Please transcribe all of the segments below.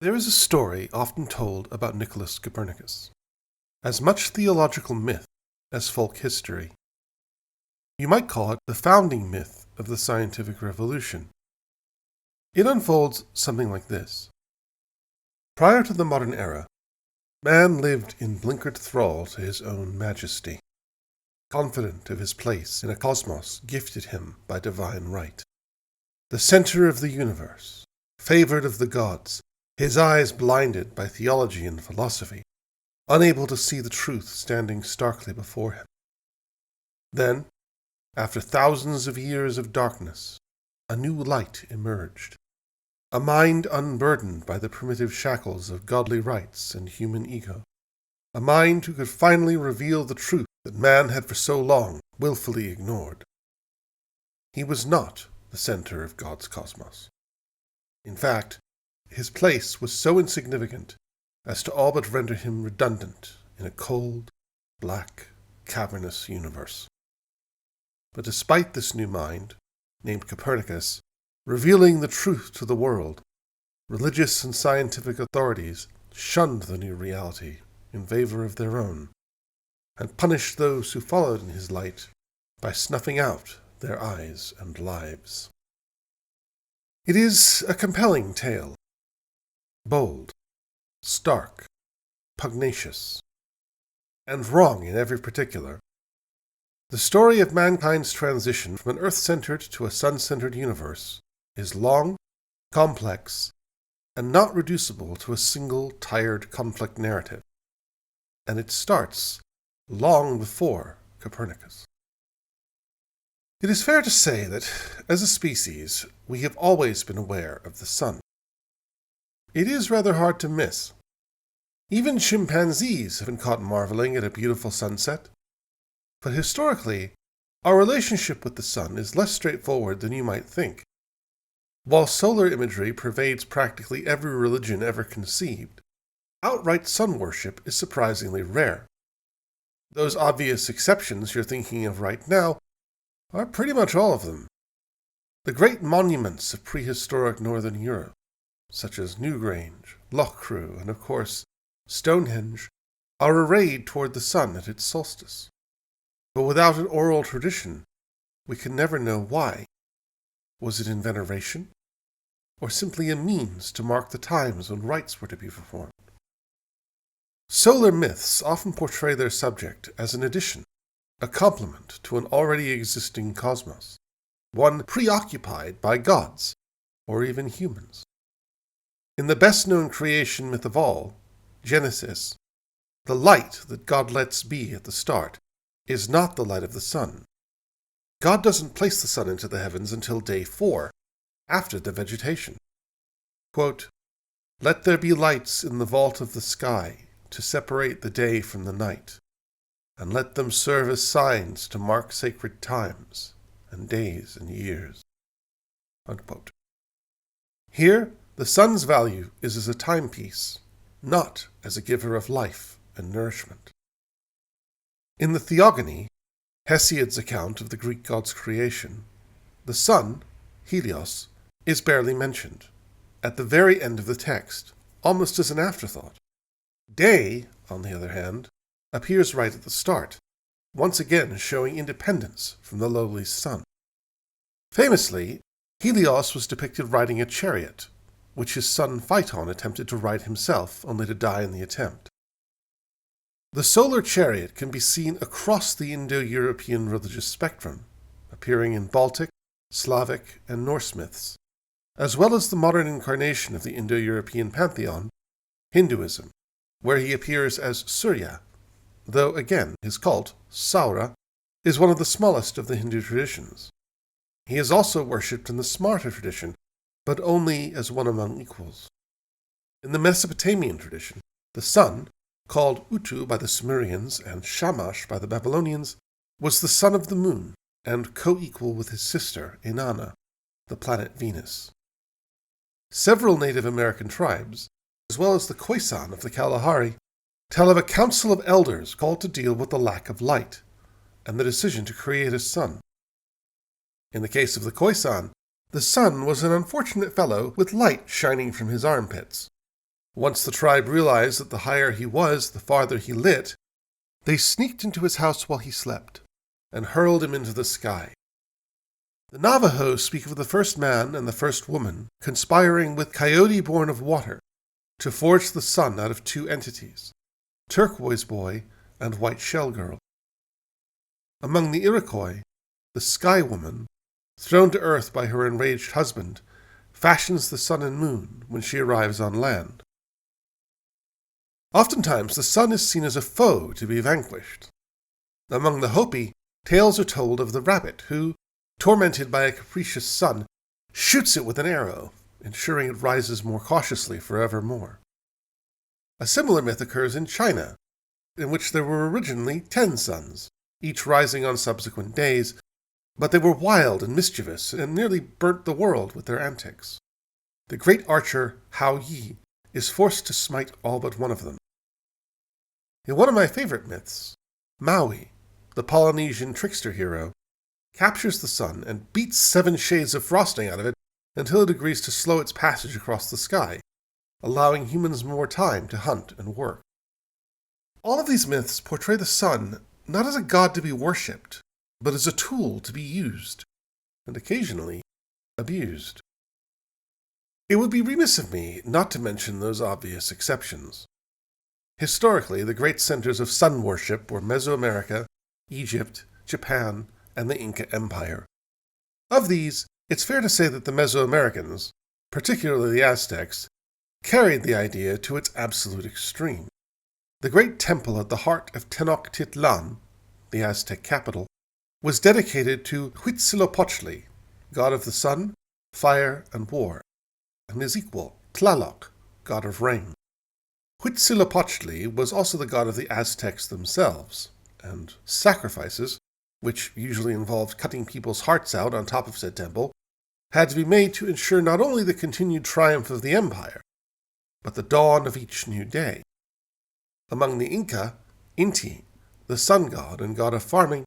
There is a story often told about Nicholas Copernicus, as much theological myth as folk history. You might call it the founding myth of the scientific revolution. It unfolds something like this. Prior to the modern era, man lived in blinkered thrall to his own majesty, confident of his place in a cosmos gifted him by divine right. The center of the universe, favored of the gods, his eyes blinded by theology and philosophy, unable to see the truth standing starkly before him. Then, after thousands of years of darkness, a new light emerged. A mind unburdened by the primitive shackles of godly rights and human ego. A mind who could finally reveal the truth that man had for so long willfully ignored. He was not the center of God's cosmos. In fact, his place was so insignificant as to all but render him redundant in a cold, black, cavernous universe. But despite this new mind, named Copernicus, revealing the truth to the world, religious and scientific authorities shunned the new reality in favor of their own, and punished those who followed in his light by snuffing out their eyes and lives. It is a compelling tale. Bold, stark, pugnacious, and wrong in every particular. The story of mankind's transition from an earth-centered to a sun-centered universe is long, complex, and not reducible to a single tired conflict narrative. And it starts long before Copernicus. It is fair to say that, as a species, we have always been aware of the sun. It is rather hard to miss. Even chimpanzees have been caught marveling at a beautiful sunset. But historically, our relationship with the sun is less straightforward than you might think. While solar imagery pervades practically every religion ever conceived, outright sun worship is surprisingly rare. Those obvious exceptions you're thinking of right now are pretty much all of them. The great monuments of prehistoric northern Europe, such as Newgrange, Loughcrew, and of course Stonehenge, are arrayed toward the sun at its solstice. But without an oral tradition, we can never know why. Was it in veneration? Or simply a means to mark the times when rites were to be performed? Solar myths often portray their subject as an addition, a complement to an already existing cosmos, one preoccupied by gods, or even humans. In the best-known creation myth of all, Genesis, the light that God lets be at the start is not the light of the sun. God doesn't place the sun into the heavens until day 4, after the vegetation. Quote, "Let there be lights in the vault of the sky to separate the day from the night, and let them serve as signs to mark sacred times and days and years." Unquote. Here, the sun's value is as a timepiece, not as a giver of life and nourishment. In the Theogony, Hesiod's account of the Greek god's creation, the sun, Helios, is barely mentioned, at the very end of the text, almost as an afterthought. Day, on the other hand, appears right at the start, once again showing independence from the lowly sun. Famously, Helios was depicted riding a chariot, which his son Phaeton attempted to ride himself, only to die in the attempt. The solar chariot can be seen across the Indo-European religious spectrum, appearing in Baltic, Slavic, and Norse myths, as well as the modern incarnation of the Indo-European pantheon, Hinduism, where he appears as Surya, though again his cult, Saura, is one of the smallest of the Hindu traditions. He is also worshipped in the Smarta tradition, but only as one among equals. In the Mesopotamian tradition, the sun, called Utu by the Sumerians and Shamash by the Babylonians, was the son of the moon and co-equal with his sister, Inanna, the planet Venus. Several Native American tribes, as well as the Khoisan of the Kalahari, tell of a council of elders called to deal with the lack of light and the decision to create a sun. In the case of the Khoisan, the sun was an unfortunate fellow with light shining from his armpits, Once the tribe realized that the higher he was, the farther he lit, they sneaked into his house while he slept and hurled him into the sky. The Navajo speak of the first man and the first woman conspiring with Coyote born of water to forge the sun out of two entities, Turquoise Boy and White Shell Girl. Among the Iroquois, the Sky Woman, thrown to earth by her enraged husband, fashions the sun and moon when she arrives on land. Oftentimes, the sun is seen as a foe to be vanquished. Among the Hopi, tales are told of the rabbit who, tormented by a capricious sun, shoots it with an arrow, ensuring it rises more cautiously forevermore. A similar myth occurs in China, in which there were originally 10 suns, each rising on subsequent days, but they were wild and mischievous and nearly burnt the world with their antics. The great archer Hao Yi is forced to smite all but one of them. In one of my favorite myths, Maui, the Polynesian trickster hero, captures the sun and beats 7 shades of frosting out of it until it agrees to slow its passage across the sky, allowing humans more time to hunt and work. All of these myths portray the sun not as a god to be worshipped, but as a tool to be used, and occasionally abused. It would be remiss of me not to mention those obvious exceptions. Historically, the great centers of sun worship were Mesoamerica, Egypt, Japan, and the Inca Empire. Of these, it's fair to say that the Mesoamericans, particularly the Aztecs, carried the idea to its absolute extreme. The great temple at the heart of Tenochtitlan, the Aztec capital, was dedicated to Huitzilopochtli, god of the sun, fire, and war, and his equal, Tlaloc, god of rain. Huitzilopochtli was also the god of the Aztecs themselves, and sacrifices, which usually involved cutting people's hearts out on top of said temple, had to be made to ensure not only the continued triumph of the empire, but the dawn of each new day. Among the Inca, Inti, the sun god and god of farming,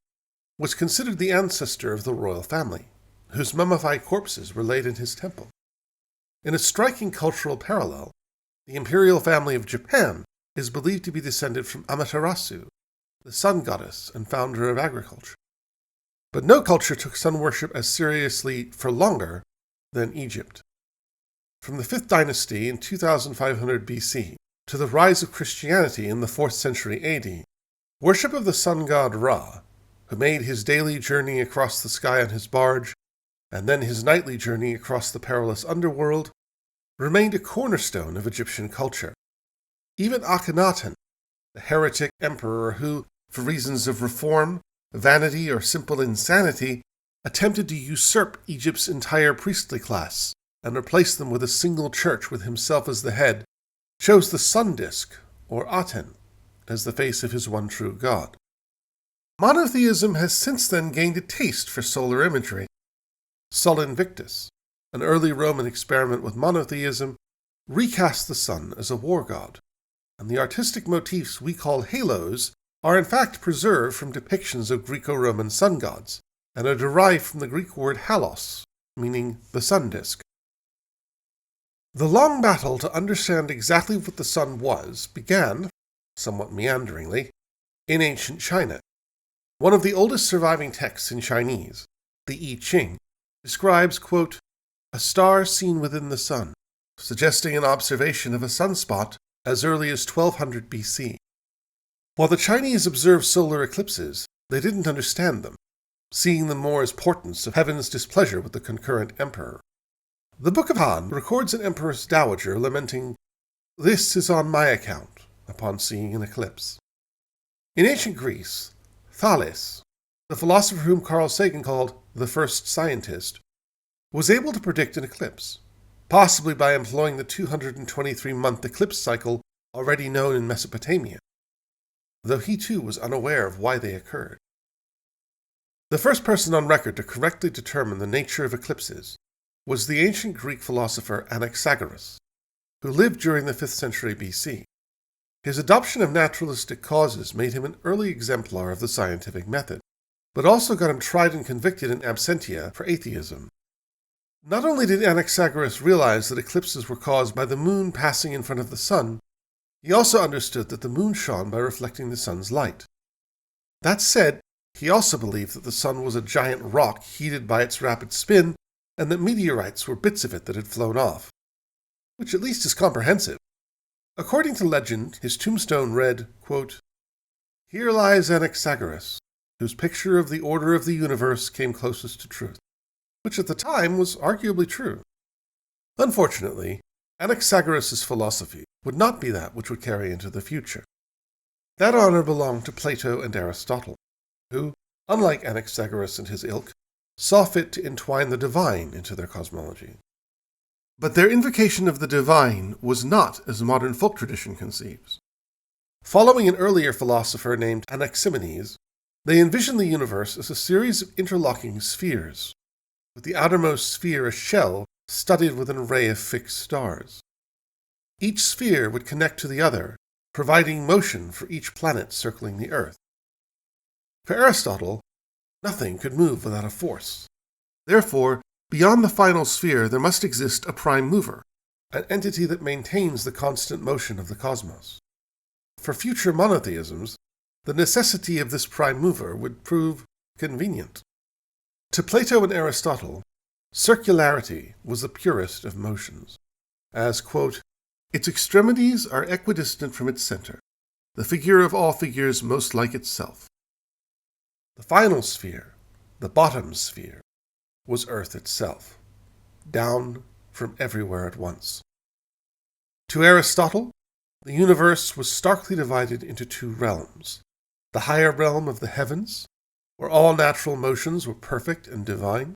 was considered the ancestor of the royal family, whose mummified corpses were laid in his temple. In a striking cultural parallel, the imperial family of Japan is believed to be descended from Amaterasu, the sun goddess and founder of agriculture. But no culture took sun worship as seriously for longer than Egypt. From the 5th dynasty in 2500 BC to the rise of Christianity in the 4th century AD, worship of the sun god Ra, who made his daily journey across the sky on his barge, and then his nightly journey across the perilous underworld, remained a cornerstone of Egyptian culture. Even Akhenaten, the heretic emperor who, for reasons of reform, vanity, or simple insanity, attempted to usurp Egypt's entire priestly class and replace them with a single church with himself as the head, chose the sun disk, or Aten, as the face of his one true god. Monotheism has since then gained a taste for solar imagery. Sol Invictus, an early Roman experiment with monotheism, recast the sun as a war god, and the artistic motifs we call halos are in fact preserved from depictions of Greco-Roman sun gods, and are derived from the Greek word halos, meaning the sun disk. The long battle to understand exactly what the sun was began, somewhat meanderingly, in ancient China. One of the oldest surviving texts in Chinese, the I Ching, describes, quote, a star seen within the sun, suggesting an observation of a sunspot as early as 1200 BC. While the Chinese observed solar eclipses, they didn't understand them, seeing them more as portents of heaven's displeasure with the concurrent emperor. The Book of Han records an empress dowager lamenting, "This is on my account," upon seeing an eclipse. In ancient Greece, Thales, the philosopher whom Carl Sagan called the first scientist, was able to predict an eclipse, possibly by employing the 223-month eclipse cycle already known in Mesopotamia, though he too was unaware of why they occurred. The first person on record to correctly determine the nature of eclipses was the ancient Greek philosopher Anaxagoras, who lived during the 5th century BC. His adoption of naturalistic causes made him an early exemplar of the scientific method, but also got him tried and convicted in absentia for atheism. Not only did Anaxagoras realize that eclipses were caused by the moon passing in front of the sun, he also understood that the moon shone by reflecting the sun's light. That said, he also believed that the sun was a giant rock heated by its rapid spin, and that meteorites were bits of it that had flown off, which at least is comprehensive. According to legend, his tombstone read, quote, "Here lies Anaxagoras, whose picture of the order of the universe came closest to truth," which at the time was arguably true. Unfortunately, Anaxagoras' philosophy would not be that which would carry into the future. That honor belonged to Plato and Aristotle, who, unlike Anaxagoras and his ilk, saw fit to entwine the divine into their cosmology. But their invocation of the divine was not as modern folk tradition conceives. Following an earlier philosopher named Anaximenes, they envisioned the universe as a series of interlocking spheres, with the outermost sphere a shell studded with an array of fixed stars. Each sphere would connect to the other, providing motion for each planet circling the Earth. For Aristotle, nothing could move without a force. Therefore, beyond the final sphere there must exist a prime mover, an entity that maintains the constant motion of the cosmos. For future monotheisms, the necessity of this prime mover would prove convenient. To Plato and Aristotle, circularity was the purest of motions, as, quote, "Its extremities are equidistant from its center, the figure of all figures most like itself." The final sphere, the bottom sphere, was Earth itself, down from everywhere at once. To Aristotle, the universe was starkly divided into two realms: the higher realm of the heavens, where all natural motions were perfect and divine,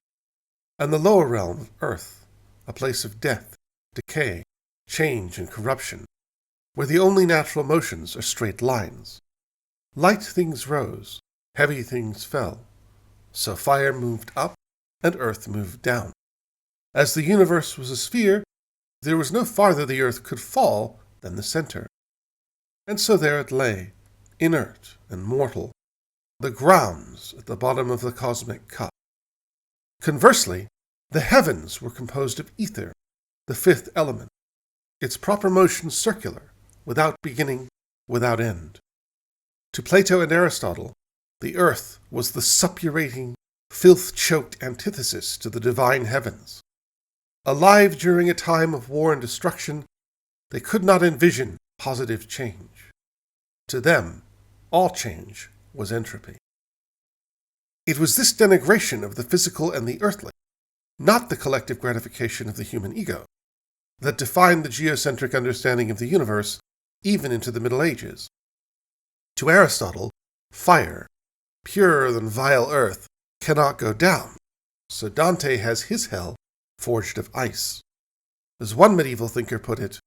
and the lower realm of Earth, a place of death, decay, change, and corruption, where the only natural motions are straight lines. Light things rose, heavy things fell, so fire moved up and Earth moved down. As the universe was a sphere, there was no farther the Earth could fall than the center. And so there it lay, inert and mortal, the grounds at the bottom of the cosmic cup. Conversely, the heavens were composed of ether, the fifth element, its proper motion circular, without beginning, without end. To Plato and Aristotle, the Earth was the suppurating, filth-choked antithesis to the divine heavens. Alive during a time of war and destruction, they could not envision positive change. To them, all change was entropy. It was this denigration of the physical and the earthly, not the collective gratification of the human ego, that defined the geocentric understanding of the universe even into the Middle Ages. To Aristotle, fire, purer than vile earth, cannot go down, so Dante has his hell forged of ice. As one medieval thinker put it,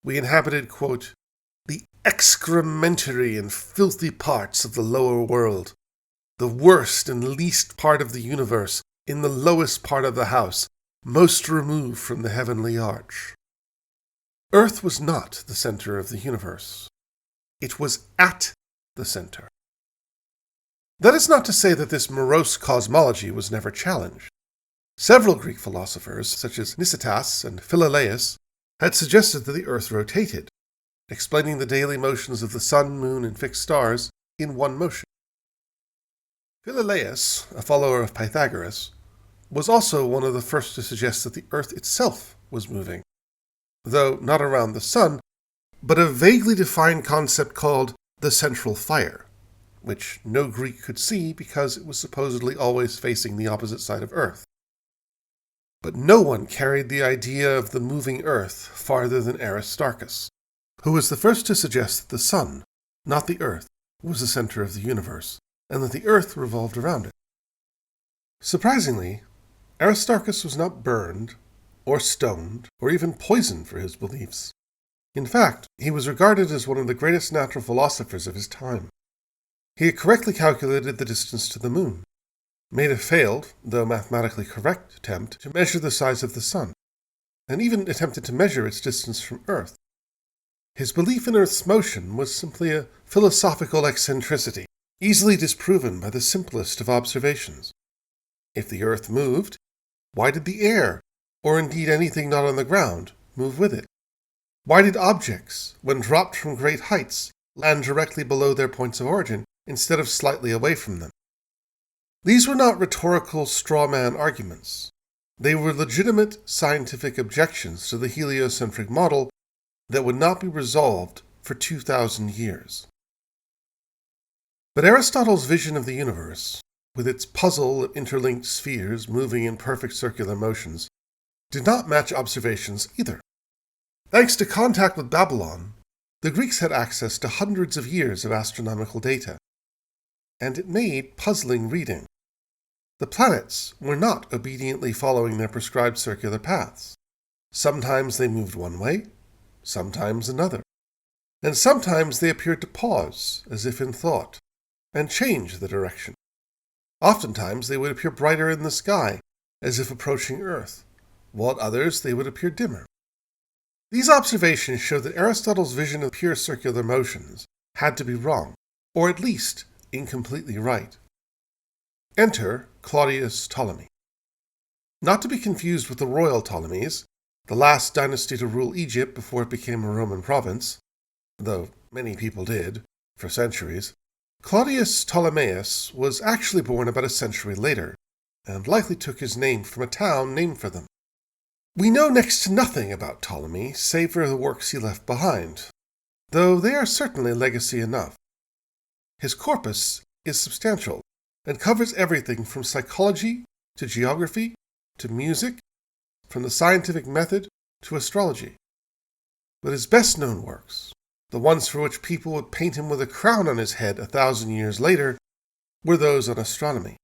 we inhabited, quote, "the excrementary and filthy parts of the lower world, the worst and least part of the universe, in the lowest part of the house, most removed from the heavenly arch." Earth was not the center of the universe. It was at the center. That is not to say that this morose cosmology was never challenged. Several Greek philosophers, such as Nicetas and Philolaus, had suggested that the Earth rotated, explaining the daily motions of the sun, moon, and fixed stars in one motion. Philolaus, a follower of Pythagoras, was also one of the first to suggest that the Earth itself was moving, though not around the sun, but a vaguely defined concept called the central fire, which no Greek could see because it was supposedly always facing the opposite side of Earth. But no one carried the idea of the moving Earth farther than Aristarchus, who was the first to suggest that the sun, not the Earth, was the center of the universe, and that the Earth revolved around it. Surprisingly, Aristarchus was not burned, or stoned, or even poisoned for his beliefs. In fact, he was regarded as one of the greatest natural philosophers of his time. He had correctly calculated the distance to the moon, made a failed, though mathematically correct, attempt to measure the size of the sun, and even attempted to measure its distance from Earth. His belief in Earth's motion was simply a philosophical eccentricity, easily disproven by the simplest of observations. If the Earth moved, why did the air or indeed anything not on the ground, move with it? Why did objects, when dropped from great heights, land directly below their points of origin instead of slightly away from them? These were not rhetorical straw-man arguments. They were legitimate scientific objections to the heliocentric model that would not be resolved for 2,000 years. But Aristotle's vision of the universe, with its puzzle of interlinked spheres moving in perfect circular motions, did not match observations either. Thanks to contact with Babylon, the Greeks had access to hundreds of years of astronomical data, and it made puzzling reading. The planets were not obediently following their prescribed circular paths. Sometimes they moved one way, sometimes another, and sometimes they appeared to pause, as if in thought, and change the direction. Oftentimes they would appear brighter in the sky, as if approaching Earth, while at others they would appear dimmer. These observations show that Aristotle's vision of pure circular motions had to be wrong, or at least incompletely right. Enter Claudius Ptolemy. Not to be confused with the royal Ptolemies, the last dynasty to rule Egypt before it became a Roman province, though many people did, for centuries. Claudius Ptolemaeus was actually born about a century later, and likely took his name from a town named for them. We know next to nothing about Ptolemy, save for the works he left behind, though they are certainly legacy enough. His corpus is substantial, and covers everything from psychology to geography to music, from the scientific method to astrology. But his best-known works, the ones for which people would paint him with a crown on his head 1,000 years later, were those on astronomy.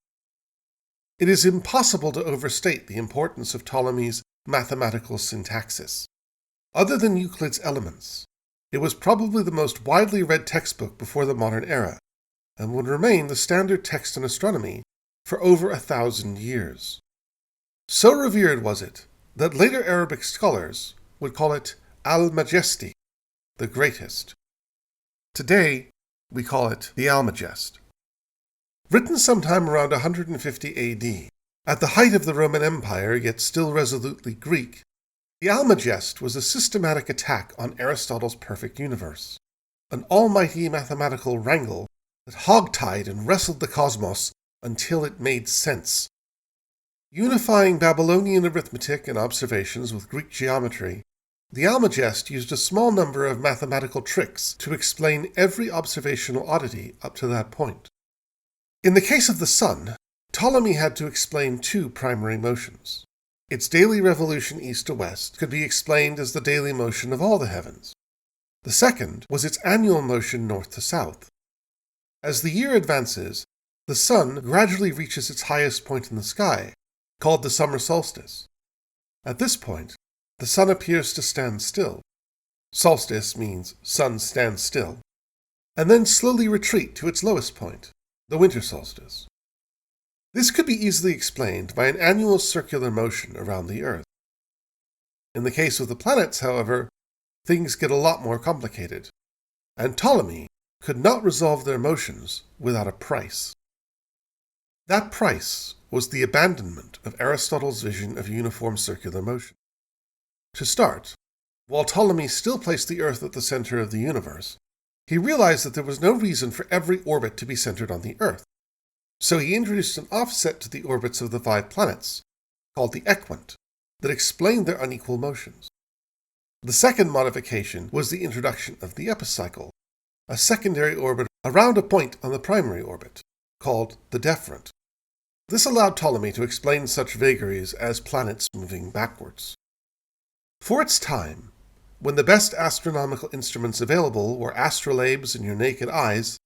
It is impossible to overstate the importance of Ptolemy's mathematical syntaxis. Other than Euclid's Elements, it was probably the most widely read textbook before the modern era, and would remain the standard text in astronomy for over 1,000 years. So revered was it that later Arabic scholars would call it Al-Majesti, the greatest. Today, we call it the Almagest. Written sometime around 150 AD, at the height of the Roman Empire, yet still resolutely Greek, the Almagest was a systematic attack on Aristotle's perfect universe, an almighty mathematical wrangle that hogtied and wrestled the cosmos until it made sense. Unifying Babylonian arithmetic and observations with Greek geometry, the Almagest used a small number of mathematical tricks to explain every observational oddity up to that point. In the case of the sun, Ptolemy had to explain two primary motions. Its daily revolution east to west could be explained as the daily motion of all the heavens. The second was its annual motion north to south. As the year advances, the sun gradually reaches its highest point in the sky, called the summer solstice. At this point, the sun appears to stand still. Solstice means sun stands still, and then slowly retreat to its lowest point, the winter solstice. This could be easily explained by an annual circular motion around the Earth. In the case of the planets, however, things get a lot more complicated, and Ptolemy could not resolve their motions without a price. That price was the abandonment of Aristotle's vision of uniform circular motion. To start, while Ptolemy still placed the Earth at the center of the universe, he realized that there was no reason for every orbit to be centered on the Earth. So he introduced an offset to the orbits of the 5 planets, called the equant, that explained their unequal motions. The second modification was the introduction of the epicycle, a secondary orbit around a point on the primary orbit, called the dethronment. This allowed Ptolemy to explain such vagaries as planets moving backwards. For its time, when the best astronomical instruments available were astrolabes and your naked eyes,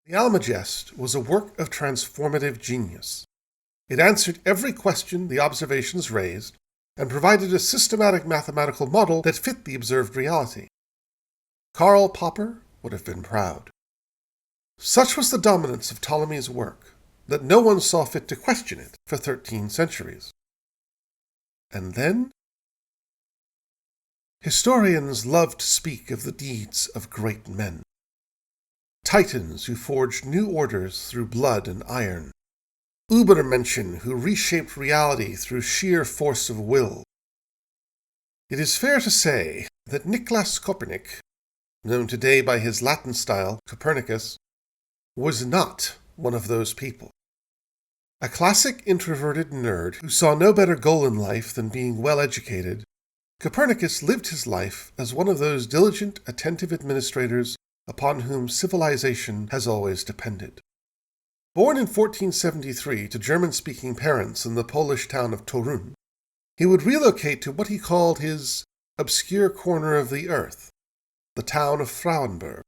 the Almagest was a work of transformative genius. It answered every question the observations raised, and provided a systematic mathematical model that fit the observed reality. Karl Popper would have been proud. Such was the dominance of Ptolemy's work that no one saw fit to question it for 13 centuries. And then? Historians love to speak of the deeds of great men. Titans who forged new orders through blood and iron. Übermenschen who reshaped reality through sheer force of will. It is fair to say that Nicolaus Copernic, known today by his Latin style Copernicus, was not one of those people. A classic introverted nerd who saw no better goal in life than being well educated, Copernicus lived his life as one of those diligent, attentive administrators upon whom civilization has always depended. Born in 1473 to German-speaking parents in the Polish town of Torun, he would relocate to what he called his obscure corner of the earth, the town of Frauenburg,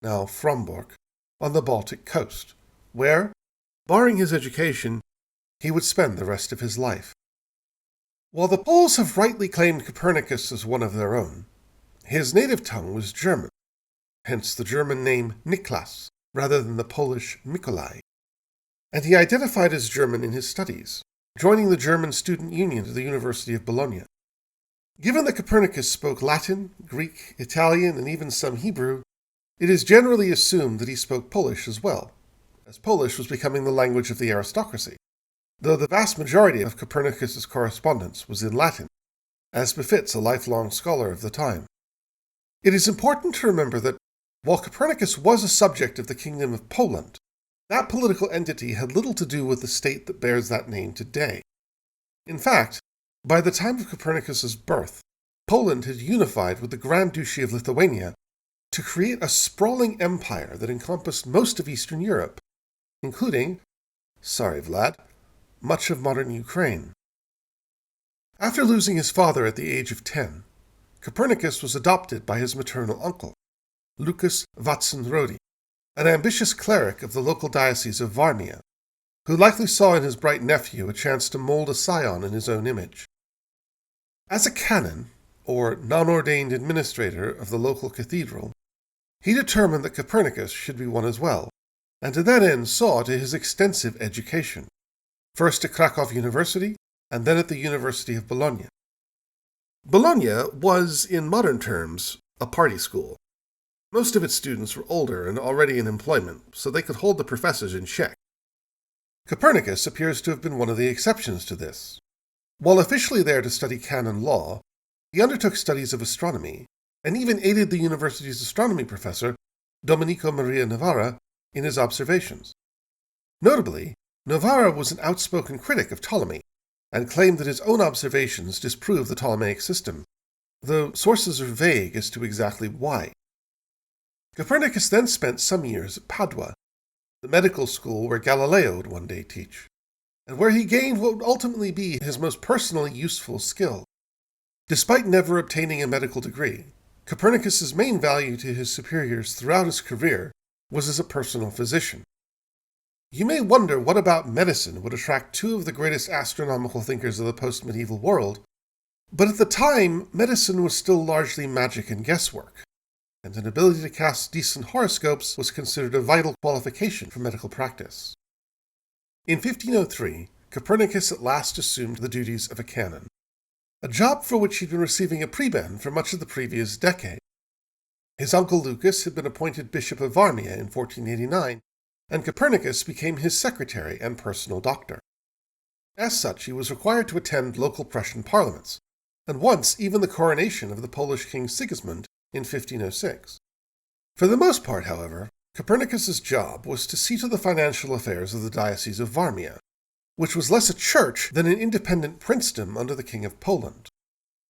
now Frombork, on the Baltic coast, where, barring his education, he would spend the rest of his life. While the Poles have rightly claimed Copernicus as one of their own, his native tongue was German, hence the German name Niklas rather than the Polish Mikolai, and he identified as German in his studies, joining the German Student Union at the University of Bologna. Given that Copernicus spoke Latin, Greek, Italian, and even some Hebrew, it is generally assumed that he spoke Polish as well, as Polish was becoming the language of the aristocracy, though the vast majority of Copernicus's correspondence was in Latin, as befits a lifelong scholar of the time. It is important to remember that while Copernicus was a subject of the Kingdom of Poland, that political entity had little to do with the state that bears that name today. In fact, by the time of Copernicus's birth, Poland had unified with the Grand Duchy of Lithuania to create a sprawling empire that encompassed most of Eastern Europe, including, sorry Vlad, much of modern Ukraine. After losing his father at the age of 10, Copernicus was adopted by his maternal uncle, Lucas Vatsan-Rodi, an ambitious cleric of the local diocese of Varmia, who likely saw in his bright nephew a chance to mold a scion in his own image. As a canon, or non-ordained administrator of the local cathedral, he determined that Copernicus should be one as well, and to that end saw to his extensive education, first at Krakow University, and then at the University of Bologna. Bologna was, in modern terms, a party school. Most of its students were older and already in employment, so they could hold the professors in check. Copernicus appears to have been one of the exceptions to this. While officially there to study canon law, he undertook studies of astronomy, and even aided the university's astronomy professor, Domenico Maria Novara, in his observations. Notably, Novara was an outspoken critic of Ptolemy, and claimed that his own observations disproved the Ptolemaic system, though sources are vague as to exactly why. Copernicus then spent some years at Padua, the medical school where Galileo would one day teach, and where he gained what would ultimately be his most personally useful skill. Despite never obtaining a medical degree, Copernicus's main value to his superiors throughout his career was as a personal physician. You may wonder what about medicine would attract two of the greatest astronomical thinkers of the post-medieval world, but at the time, medicine was still largely magic and guesswork, and an ability to cast decent horoscopes was considered a vital qualification for medical practice. In 1503, Copernicus at last assumed the duties of a canon, a job for which he'd been receiving a prebend for much of the previous decade. His uncle Lucas had been appointed Bishop of Varmia in 1489, and Copernicus became his secretary and personal doctor. As such, he was required to attend local Prussian parliaments, and once even the coronation of the Polish king Sigismund in 1506. For the most part, however, Copernicus's job was to see to the financial affairs of the Diocese of Varmia, which was less a church than an independent princedom under the King of Poland.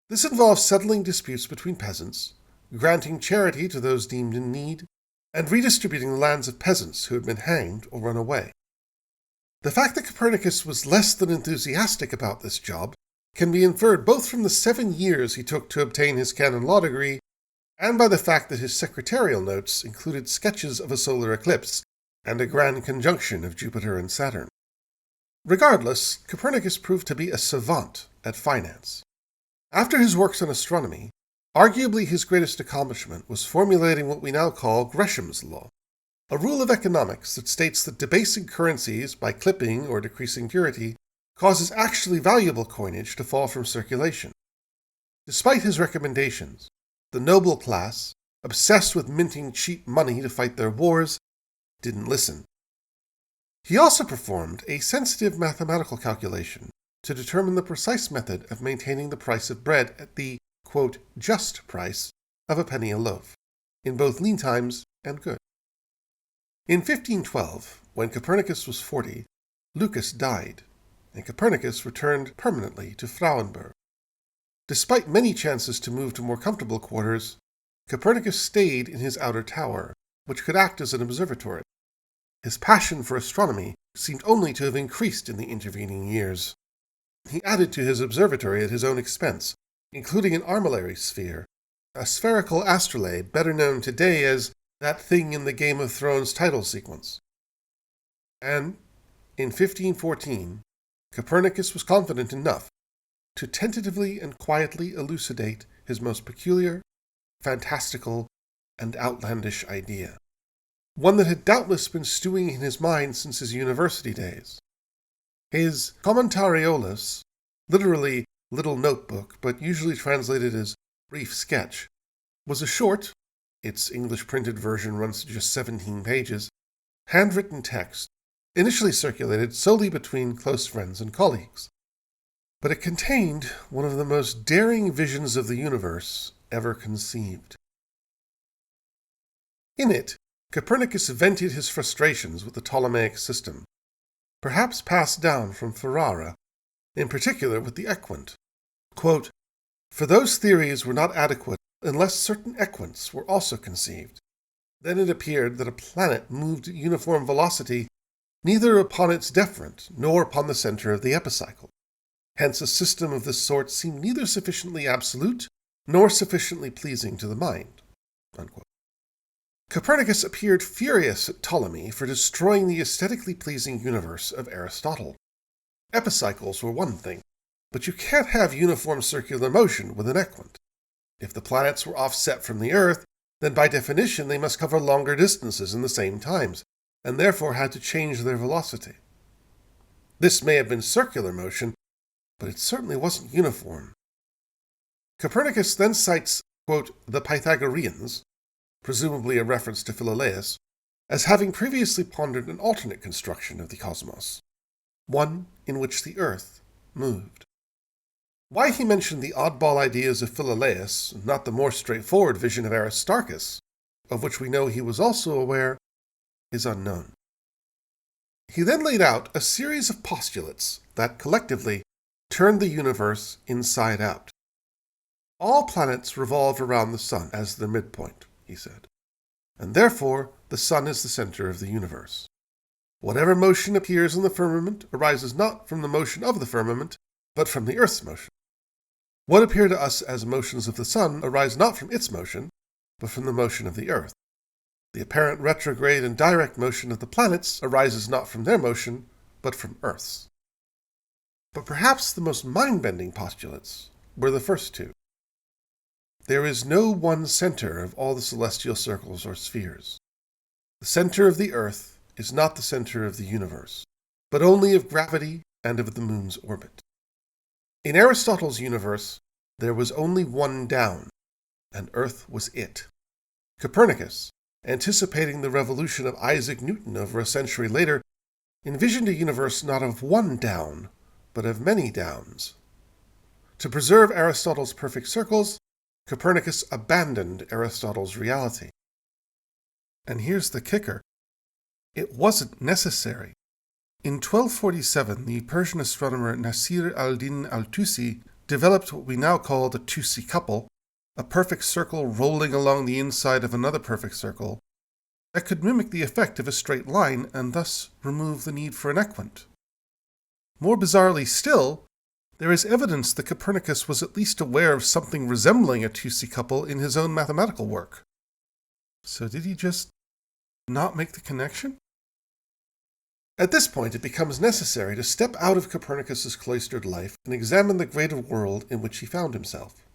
This involved settling disputes between peasants, granting charity to those deemed in need, and redistributing the lands of peasants who had been hanged or run away. The fact that Copernicus was less than enthusiastic about this job can be inferred both from the 7 years he took to obtain his canon law degree and by the fact that his secretarial notes included sketches of a solar eclipse and a grand conjunction of Jupiter and Saturn. Regardless, Copernicus proved to be a savant at finance. After his works on astronomy, arguably his greatest accomplishment was formulating what we now call Gresham's law, a rule of economics that states that debasing currencies by clipping or decreasing purity causes actually valuable coinage to fall from circulation. Despite his recommendations, the noble class, obsessed with minting cheap money to fight their wars, didn't listen. He also performed a sensitive mathematical calculation to determine the precise method of maintaining the price of bread at the quote, just price of a penny a loaf, in both lean times and good. In 1512, when Copernicus was 40, Lucas died, and Copernicus returned permanently to Frauenburg. Despite many chances to move to more comfortable quarters, Copernicus stayed in his outer tower, which could act as an observatory. His passion for astronomy seemed only to have increased in the intervening years. He added to his observatory at his own expense, including an armillary sphere, a spherical astrolabe better known today as that thing in the Game of Thrones title sequence. And, in 1514, Copernicus was confident enough to tentatively and quietly elucidate his most peculiar, fantastical, and outlandish idea, one that had doubtless been stewing in his mind since his university days. His Commentariolus, literally little notebook, but usually translated as brief sketch, was a short, its English printed version runs to just 17 pages, handwritten text, initially circulated solely between close friends and colleagues. But it contained one of the most daring visions of the universe ever conceived. In it, Copernicus vented his frustrations with the Ptolemaic system, perhaps passed down from Ferrara, in particular with the equant. Quote, for those theories were not adequate unless certain equants were also conceived. Then it appeared that a planet moved at uniform velocity neither upon its deferent nor upon the center of the epicycle. Hence a system of this sort seemed neither sufficiently absolute nor sufficiently pleasing to the mind. Unquote. Copernicus appeared furious at Ptolemy for destroying the aesthetically pleasing universe of Aristotle. Epicycles were one thing, but you can't have uniform circular motion with an equant. If the planets were offset from the Earth, then by definition they must cover longer distances in the same times, and therefore had to change their velocity. This may have been circular motion, but it certainly wasn't uniform. Copernicus then cites, quote, the Pythagoreans, presumably a reference to Philolaus, as having previously pondered an alternate construction of the cosmos, one in which the Earth moved. Why he mentioned the oddball ideas of Philolaus, not the more straightforward vision of Aristarchus, of which we know he was also aware, is unknown. He then laid out a series of postulates that, collectively, turned the universe inside out. All planets revolve around the sun as their midpoint, he said, and therefore the sun is the center of the universe. Whatever motion appears in the firmament arises not from the motion of the firmament, but from the Earth's motion. What appear to us as motions of the sun arise not from its motion, but from the motion of the Earth. The apparent retrograde and direct motion of the planets arises not from their motion, but from Earth's. But perhaps the most mind-bending postulates were the first two. There is no one center of all the celestial circles or spheres. The center of the Earth is not the center of the universe, but only of gravity and of the moon's orbit. In Aristotle's universe, there was only one down, and Earth was it. Copernicus, anticipating the revolution of Isaac Newton over a century later, envisioned a universe not of one down, but of many downs. To preserve Aristotle's perfect circles, Copernicus abandoned Aristotle's reality. And here's the kicker. It wasn't necessary. In 1247, the Persian astronomer Nasir al-Din al-Tusi developed what we now call the Tusi couple, a perfect circle rolling along the inside of another perfect circle, that could mimic the effect of a straight line and thus remove the need for an equant. More bizarrely still, there is evidence that Copernicus was at least aware of something resembling a Tusi couple in his own mathematical work. So did he just not make the connection? At this point, it becomes necessary to step out of Copernicus's cloistered life and examine the greater world in which he found himself.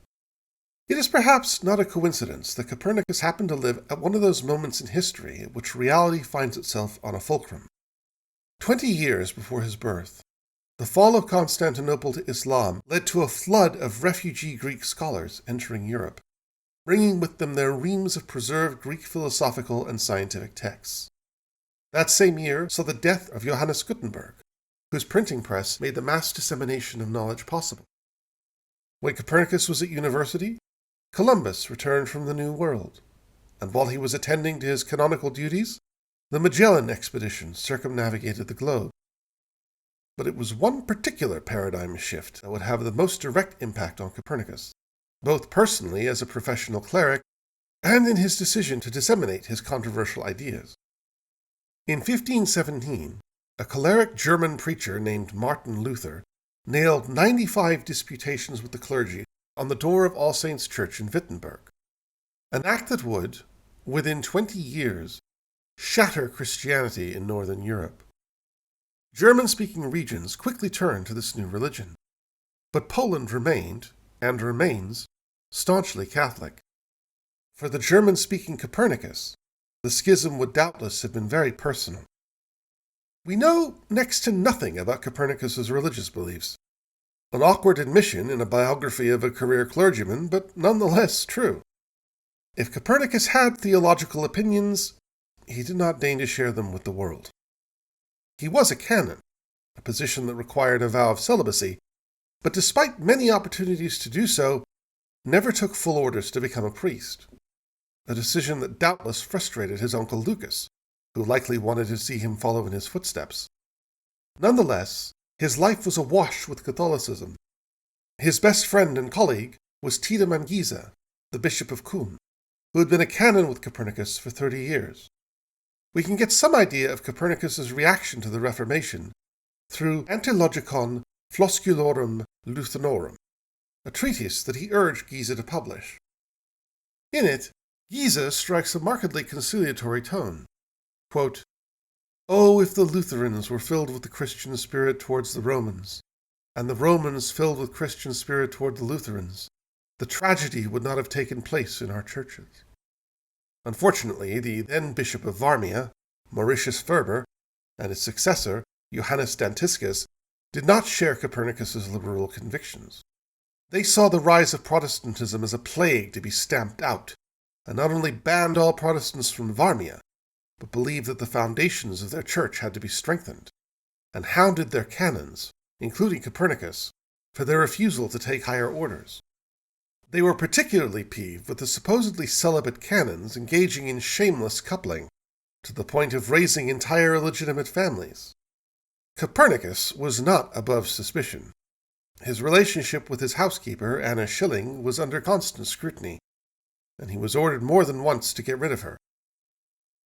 It is perhaps not a coincidence that Copernicus happened to live at one of those moments in history at which reality finds itself on a fulcrum. 20 years before his birth, the fall of Constantinople to Islam led to a flood of refugee Greek scholars entering Europe, bringing with them their reams of preserved Greek philosophical and scientific texts. That same year saw the death of Johannes Gutenberg, whose printing press made the mass dissemination of knowledge possible. When Copernicus was at university, Columbus returned from the New World, and while he was attending to his canonical duties, the Magellan expedition circumnavigated the globe. But it was one particular paradigm shift that would have the most direct impact on Copernicus, both personally as a professional cleric and in his decision to disseminate his controversial ideas. In 1517, a choleric German preacher named Martin Luther nailed 95 disputations with the clergy on the door of All Saints' Church in Wittenberg, an act that would, within 20 years, shatter Christianity in Northern Europe. German-speaking regions quickly turned to this new religion, but Poland remained, and remains, staunchly Catholic. For the German-speaking Copernicus, the schism would doubtless have been very personal. We know next to nothing about Copernicus's religious beliefs. An awkward admission in a biography of a career clergyman, but nonetheless true. If Copernicus had theological opinions, he did not deign to share them with the world. He was a canon, a position that required a vow of celibacy, but despite many opportunities to do so, never took full orders to become a priest, a decision that doubtless frustrated his uncle Lucas, who likely wanted to see him follow in his footsteps. Nonetheless, his life was awash with Catholicism. His best friend and colleague was Tiedemann Giese, the Bishop of Kulm, who had been a canon with Copernicus for 30 years. We can get some idea of Copernicus's reaction to the Reformation through Antilogicon Flosculorum Luthanorum, a treatise that he urged Giese to publish. In it, Giese strikes a markedly conciliatory tone. Quote, "Oh, if the Lutherans were filled with the Christian spirit towards the Romans, and the Romans filled with Christian spirit toward the Lutherans, the tragedy would not have taken place in our churches." Unfortunately, the then Bishop of Varmia, Mauritius Ferber, and his successor, Johannes Dantiscus, did not share Copernicus's liberal convictions. They saw the rise of Protestantism as a plague to be stamped out, and not only banned all Protestants from Varmia, but believed that the foundations of their church had to be strengthened, and hounded their canons, including Copernicus, for their refusal to take higher orders. They were particularly peeved with the supposedly celibate canons engaging in shameless coupling, to the point of raising entire illegitimate families. Copernicus was not above suspicion. His relationship with his housekeeper, Anna Schilling, was under constant scrutiny, and he was ordered more than once to get rid of her.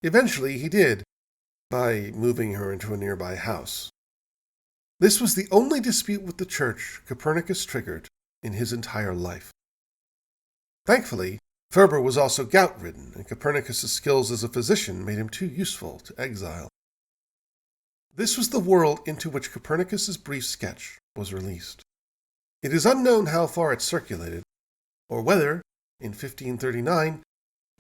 Eventually he did, by moving her into a nearby house. This was the only dispute with the church Copernicus triggered in his entire life. Thankfully, Ferber was also gout-ridden, and Copernicus's skills as a physician made him too useful to exile. This was the world into which Copernicus's brief sketch was released. It is unknown how far it circulated, or whether, in 1539,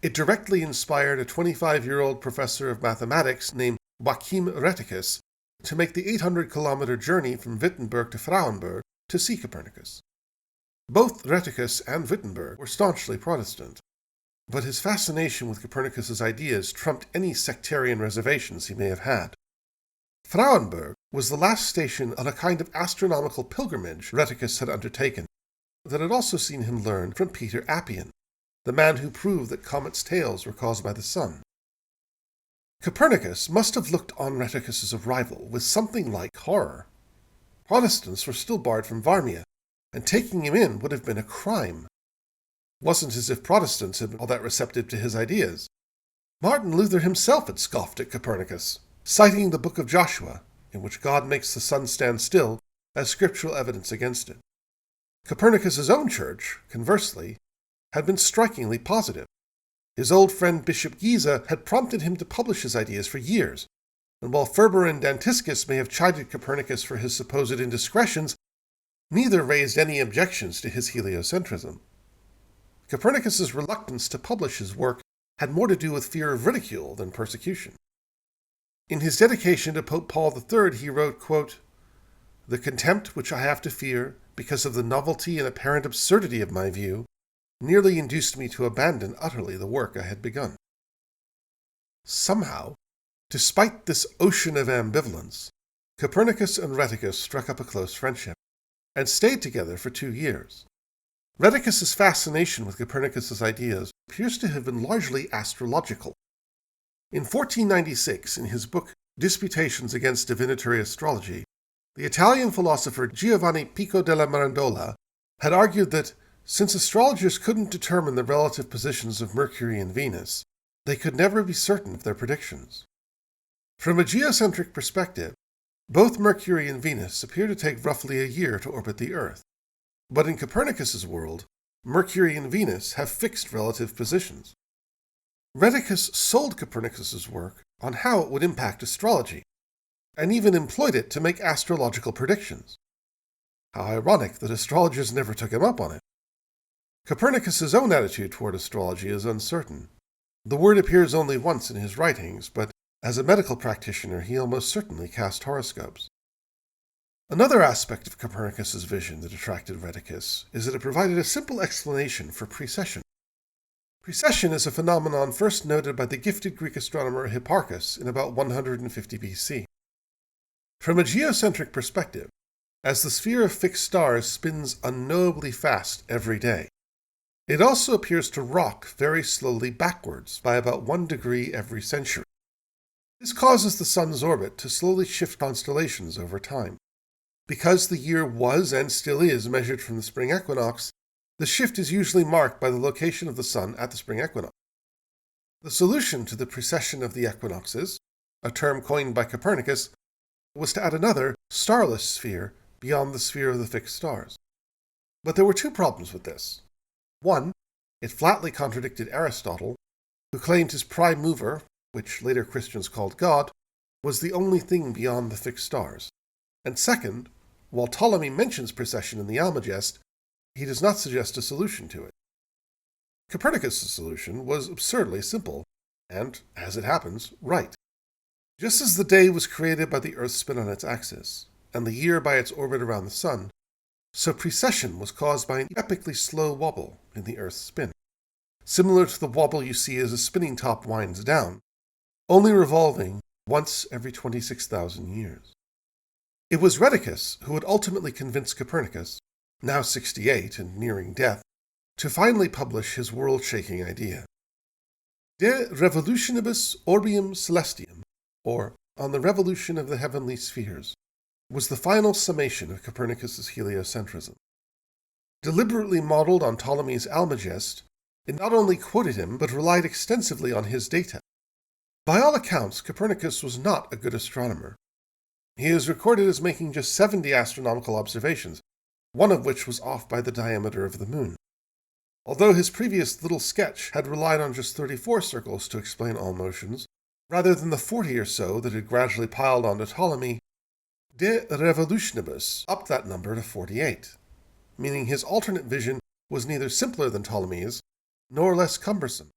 it directly inspired a 25-year-old professor of mathematics named Joachim Rheticus to make the 800-kilometer journey from Wittenberg to Frauenburg to see Copernicus. Both Rheticus and Wittenberg were staunchly Protestant, but his fascination with Copernicus's ideas trumped any sectarian reservations he may have had. Frauenburg was the last station on a kind of astronomical pilgrimage Rheticus had undertaken, that had also seen him learn from Peter Appian, the man who proved that comets' tails were caused by the sun. Copernicus must have looked on Rheticus's arrival with something like horror. Protestants were still barred from Varmia, and taking him in would have been a crime. It wasn't as if Protestants had been all that receptive to his ideas. Martin Luther himself had scoffed at Copernicus, citing the Book of Joshua, in which God makes the sun stand still, as scriptural evidence against it. Copernicus's own church, conversely, had been strikingly positive. His old friend Bishop Giese had prompted him to publish his ideas for years, and while Ferber and Dantiscus may have chided Copernicus for his supposed indiscretions, neither raised any objections to his heliocentrism. Copernicus's reluctance to publish his work had more to do with fear of ridicule than persecution. In his dedication to Pope Paul III, he wrote, quote, "The contempt which I have to fear, because of the novelty and apparent absurdity of my view, nearly induced me to abandon utterly the work I had begun." Somehow, despite this ocean of ambivalence, Copernicus and Rheticus struck up a close friendship, and stayed together for 2 years. Rheticus's fascination with Copernicus's ideas appears to have been largely astrological. In 1496, in his book Disputations against Divinatory Astrology, the Italian philosopher Giovanni Pico della Mirandola had argued that, since astrologers couldn't determine the relative positions of Mercury and Venus, they could never be certain of their predictions. From a geocentric perspective, both Mercury and Venus appear to take roughly a year to orbit the Earth. But in Copernicus's world, Mercury and Venus have fixed relative positions. Rheticus sold Copernicus's work on how it would impact astrology, and even employed it to make astrological predictions. How ironic that astrologers never took him up on it. Copernicus's own attitude toward astrology is uncertain. The word appears only once in his writings, but as a medical practitioner he almost certainly cast horoscopes. Another aspect of Copernicus's vision that attracted Rheticus is that it provided a simple explanation for precession. Precession is a phenomenon first noted by the gifted Greek astronomer Hipparchus in about 150 BC. From a geocentric perspective, as the sphere of fixed stars spins unknowably fast every day, it also appears to rock very slowly backwards by about 1 degree every century. This causes the sun's orbit to slowly shift constellations over time. Because the year was and still is measured from the spring equinox, the shift is usually marked by the location of the sun at the spring equinox. The solution to the precession of the equinoxes, a term coined by Copernicus, was to add another, starless sphere beyond the sphere of the fixed stars. But there were 2 problems with this. One, it flatly contradicted Aristotle, who claimed his prime mover, which later Christians called God, was the only thing beyond the fixed stars. And second, while Ptolemy mentions precession in the Almagest, he does not suggest a solution to it. Copernicus' solution was absurdly simple, and, as it happens, right. Just as the day was created by the Earth's spin on its axis, and the year by its orbit around the sun, so precession was caused by an epically slow wobble in the Earth's spin, similar to the wobble you see as a spinning top winds down, only revolving once every 26,000 years. It was Rheticus who would ultimately convince Copernicus, now 68 and nearing death, to finally publish his world-shaking idea. De Revolutionibus Orbium Celestium, or On the Revolution of the Heavenly Spheres, was the final summation of Copernicus's heliocentrism. Deliberately modeled on Ptolemy's Almagest, it not only quoted him but relied extensively on his data. By all accounts, Copernicus was not a good astronomer. He is recorded as making just 70 astronomical observations, one of which was off by the diameter of the moon. Although his previous little sketch had relied on just 34 circles to explain all motions, rather than the 40 or so that had gradually piled onto Ptolemy, De Revolutionibus upped that number to 48, meaning his alternate vision was neither simpler than Ptolemy's, nor less cumbersome.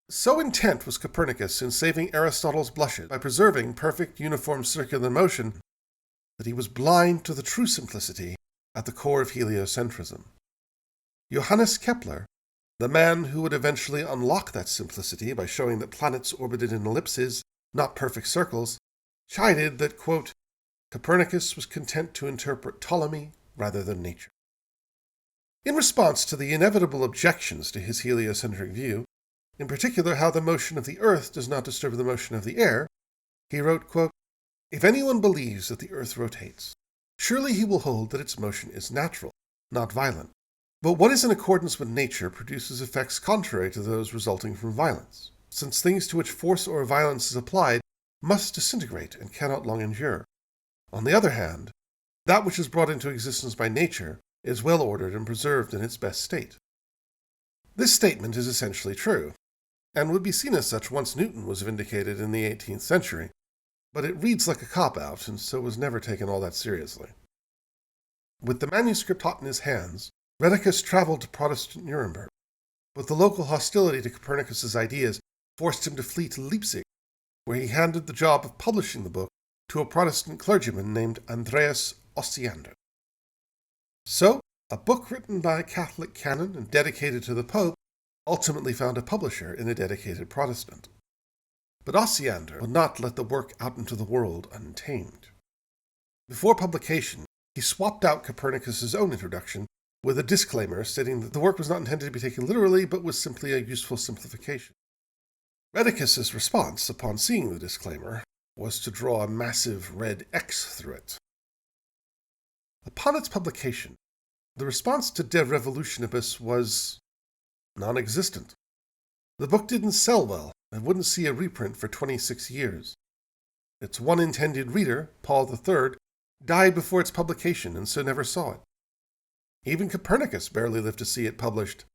So intent was Copernicus in saving Aristotle's blushes by preserving perfect uniform circular motion that he was blind to the true simplicity at the core of heliocentrism. Johannes Kepler, the man who would eventually unlock that simplicity by showing that planets orbited in ellipses, not perfect circles, chided that, quote, Copernicus was content to interpret Ptolemy rather than nature. In response to the inevitable objections to his heliocentric view, in particular how the motion of the Earth does not disturb the motion of the air, he wrote, quote, If anyone believes that the Earth rotates, surely he will hold that its motion is natural, not violent. But what is in accordance with nature produces effects contrary to those resulting from violence, since things to which force or violence is applied must disintegrate and cannot long endure. On the other hand, that which is brought into existence by nature is well ordered and preserved in its best state. This statement is essentially true, and would be seen as such once Newton was vindicated in the 18th century, but it reads like a cop-out and so was never taken all that seriously. With the manuscript hot in his hands, Rheticus traveled to Protestant Nuremberg, but the local hostility to Copernicus's ideas forced him to flee to Leipzig, where he handed the job of publishing the book to a Protestant clergyman named Andreas Osiander. So, a book written by a Catholic canon and dedicated to the Pope ultimately found a publisher in a dedicated Protestant. But Osiander would not let the work out into the world untamed. Before publication, he swapped out Copernicus's own introduction with a disclaimer stating that the work was not intended to be taken literally, but was simply a useful simplification. Rheticus's response, upon seeing the disclaimer, was to draw a massive red X through it. Upon its publication, the response to De Revolutionibus was non-existent. The book didn't sell well and wouldn't see a reprint for 26 years. Its one intended reader, Paul III, died before its publication and so never saw it. Even Copernicus barely lived to see it published.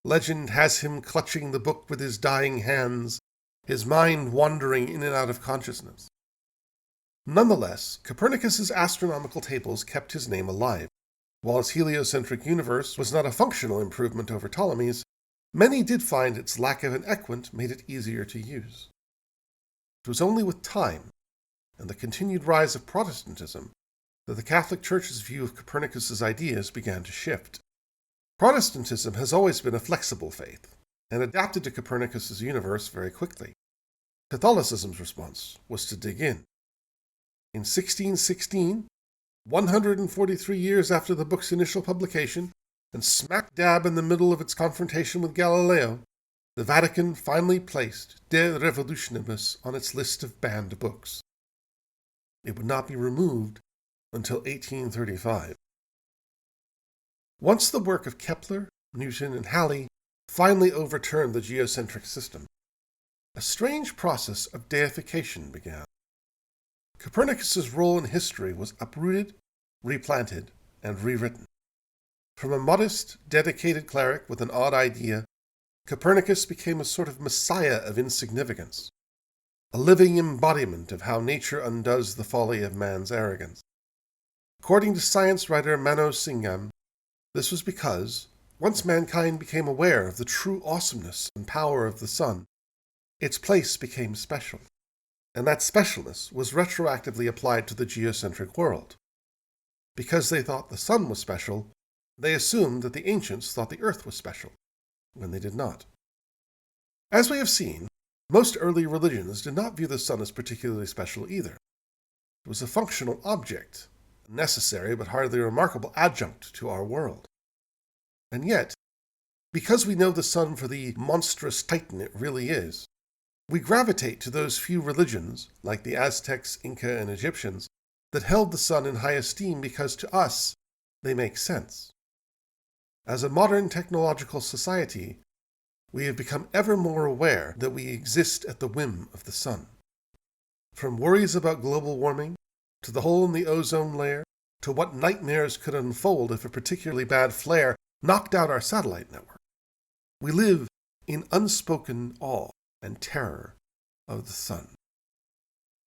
Legend has him clutching the book with his dying hands, his mind wandering in and out of consciousness. Nonetheless, Copernicus's astronomical tables kept his name alive. While his heliocentric universe was not a functional improvement over Ptolemy's, many did find its lack of an equant made it easier to use. It was only with time and the continued rise of Protestantism that the Catholic Church's view of Copernicus's ideas began to shift. Protestantism has always been a flexible faith and adapted to Copernicus's universe very quickly. Catholicism's response was to dig in. In 1616, 143 years after the book's initial publication, and smack dab in the middle of its confrontation with Galileo, the Vatican finally placed De Revolutionibus on its list of banned books. It would not be removed until 1835. Once the work of Kepler, Newton, and Halley finally overturned the geocentric system, a strange process of deification began. Copernicus's role in history was uprooted, replanted, and rewritten. From a modest, dedicated cleric with an odd idea, Copernicus became a sort of messiah of insignificance, a living embodiment of how nature undoes the folly of man's arrogance. According to science writer Mano Singham, this was because, once mankind became aware of the true awesomeness and power of the sun, its place became special, and that specialness was retroactively applied to the geocentric world. Because they thought the sun was special, they assumed that the ancients thought the earth was special, when they did not. As we have seen, most early religions did not view the sun as particularly special either. It was a functional object, a necessary but hardly remarkable adjunct to our world. And yet, because we know the sun for the monstrous titan it really is, we gravitate to those few religions, like the Aztecs, Inca, and Egyptians, that held the sun in high esteem because to us they make sense. As a modern technological society, we have become ever more aware that we exist at the whim of the sun. From worries about global warming, to the hole in the ozone layer, to what nightmares could unfold if a particularly bad flare knocked out our satellite network, we live in unspoken awe and terror of the sun.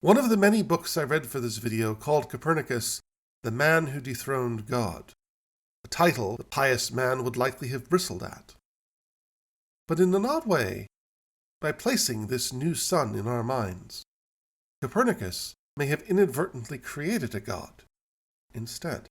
One of the many books I read for this video called Copernicus, The Man Who Dethroned God, a title the pious man would likely have bristled at. But in an odd way, by placing this new sun in our minds, Copernicus may have inadvertently created a god instead.